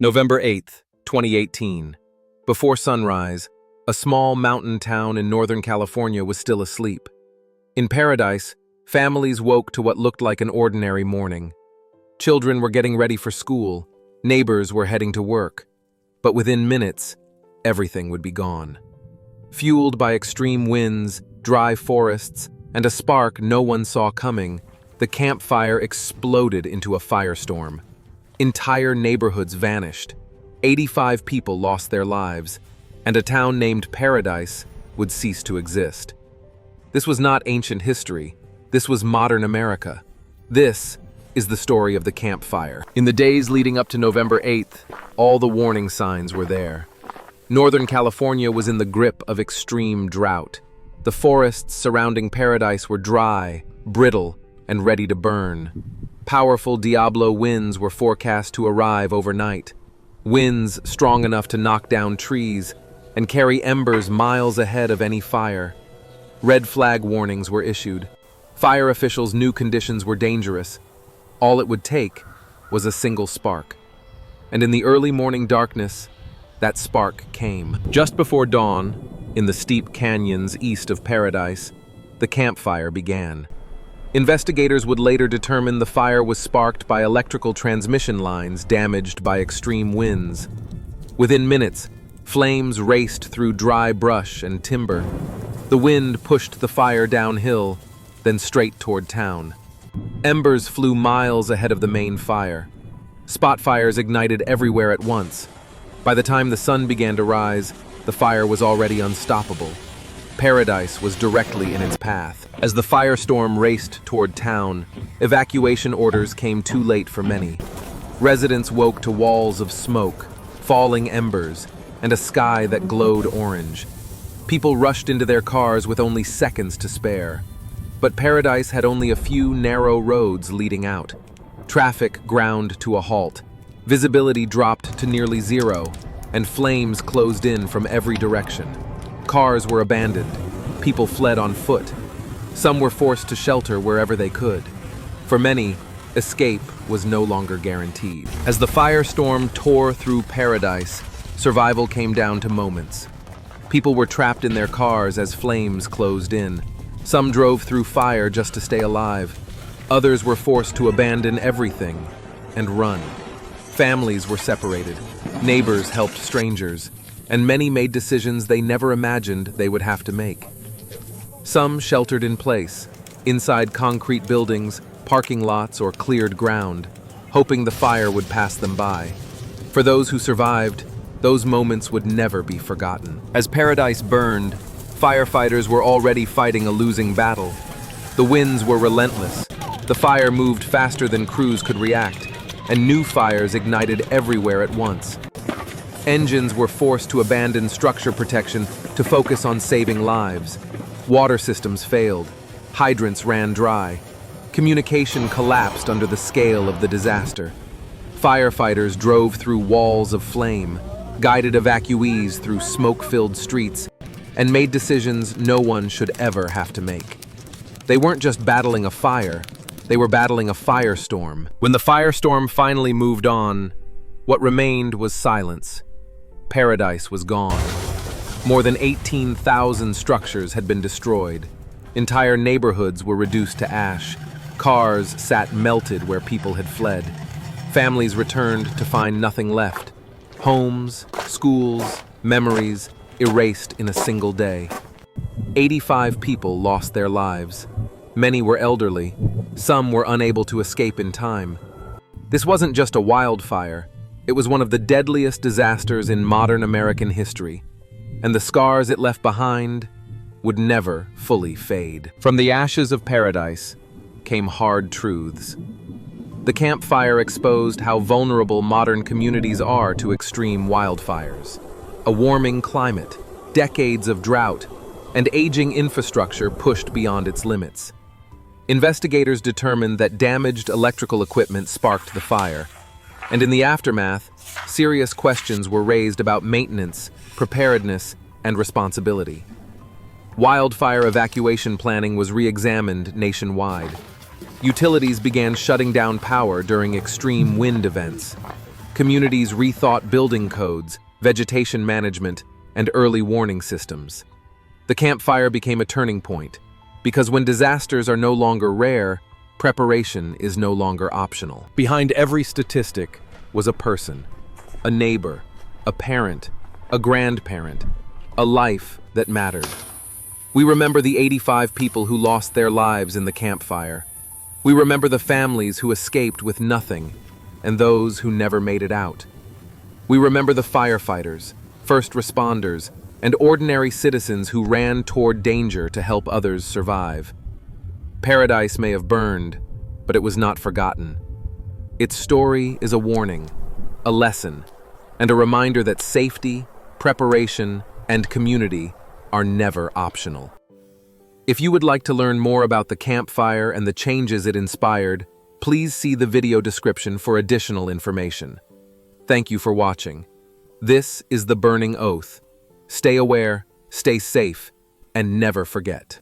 November 8th, 2018. Before sunrise, a small mountain town in Northern California was still asleep. In Paradise, families woke to what looked like an ordinary morning. Children were getting ready for school, neighbors were heading to work. But within minutes, everything would be gone. Fueled by extreme winds, dry forests, and a spark no one saw coming, the campfire exploded into a firestorm. Entire neighborhoods vanished. 85 people lost their lives, and a town named Paradise would cease to exist. This was not ancient history. This was modern America. This is the story of the campfire. In the days leading up to November 8th, all the warning signs were there. Northern California was in the grip of extreme drought. The forests surrounding Paradise were dry, brittle, and ready to burn. Powerful Diablo winds were forecast to arrive overnight. Winds strong enough to knock down trees and carry embers miles ahead of any fire. Red flag warnings were issued. Fire officials knew conditions were dangerous. All it would take was a single spark. And in the early morning darkness, that spark came. Just before dawn, in the steep canyons east of Paradise, the campfire began. Investigators would later determine the fire was sparked by electrical transmission lines damaged by extreme winds. Within minutes, flames raced through dry brush and timber. The wind pushed the fire downhill, then straight toward town. Embers flew miles ahead of the main fire. Spot fires ignited everywhere at once. By the time the sun began to rise, the fire was already unstoppable. Paradise was directly in its path. As the firestorm raced toward town, evacuation orders came too late for many. Residents woke to walls of smoke, falling embers, and a sky that glowed orange. People rushed into their cars with only seconds to spare. But Paradise had only a few narrow roads leading out. Traffic ground to a halt. Visibility dropped to nearly zero, and flames closed in from every direction. Cars were abandoned. People fled on foot. Some were forced to shelter wherever they could. For many, escape was no longer guaranteed. As the firestorm tore through Paradise, survival came down to moments. People were trapped in their cars as flames closed in. Some drove through fire just to stay alive. Others were forced to abandon everything and run. Families were separated. Neighbors helped strangers. And many made decisions they never imagined they would have to make. Some sheltered in place, inside concrete buildings, parking lots, or cleared ground, hoping the fire would pass them by. For those who survived, those moments would never be forgotten. As Paradise burned, firefighters were already fighting a losing battle. The winds were relentless. The fire moved faster than crews could react, and new fires ignited everywhere at once. Engines were forced to abandon structure protection to focus on saving lives. Water systems failed. Hydrants ran dry. Communication collapsed under the scale of the disaster. Firefighters drove through walls of flame, guided evacuees through smoke-filled streets, and made decisions no one should ever have to make. They weren't just battling a fire, they were battling a firestorm. When the firestorm finally moved on, what remained was silence. Paradise was gone. More than 18,000 structures had been destroyed. Entire neighborhoods were reduced to ash. Cars sat melted where people had fled. Families returned to find nothing left. Homes, schools, memories erased in a single day. 85 people lost their lives. Many were elderly. Some were unable to escape in time. This wasn't just a wildfire. It was one of the deadliest disasters in modern American history, and the scars it left behind would never fully fade. From the ashes of Paradise came hard truths. The campfire exposed how vulnerable modern communities are to extreme wildfires. A warming climate, decades of drought, and aging infrastructure pushed beyond its limits. Investigators determined that damaged electrical equipment sparked the fire, and in the aftermath, serious questions were raised about maintenance, preparedness, and responsibility. Wildfire evacuation planning was re-examined nationwide. Utilities began shutting down power during extreme wind events. Communities rethought building codes, vegetation management, and early warning systems. The campfire became a turning point, because when disasters are no longer rare, preparation is no longer optional. Behind every statistic was a person, a neighbor, a parent, a grandparent, a life that mattered. We remember the 85 people who lost their lives in the campfire. We remember the families who escaped with nothing, and those who never made it out. We remember the firefighters, first responders, and ordinary citizens who ran toward danger to help others survive. Paradise may have burned, but it was not forgotten. Its story is a warning, a lesson, and a reminder that safety, preparation, and community are never optional. If you would like to learn more about the campfire and the changes it inspired, please see the video description for additional information. Thank you for watching. This is The Burning Oath. Stay aware, stay safe, and never forget.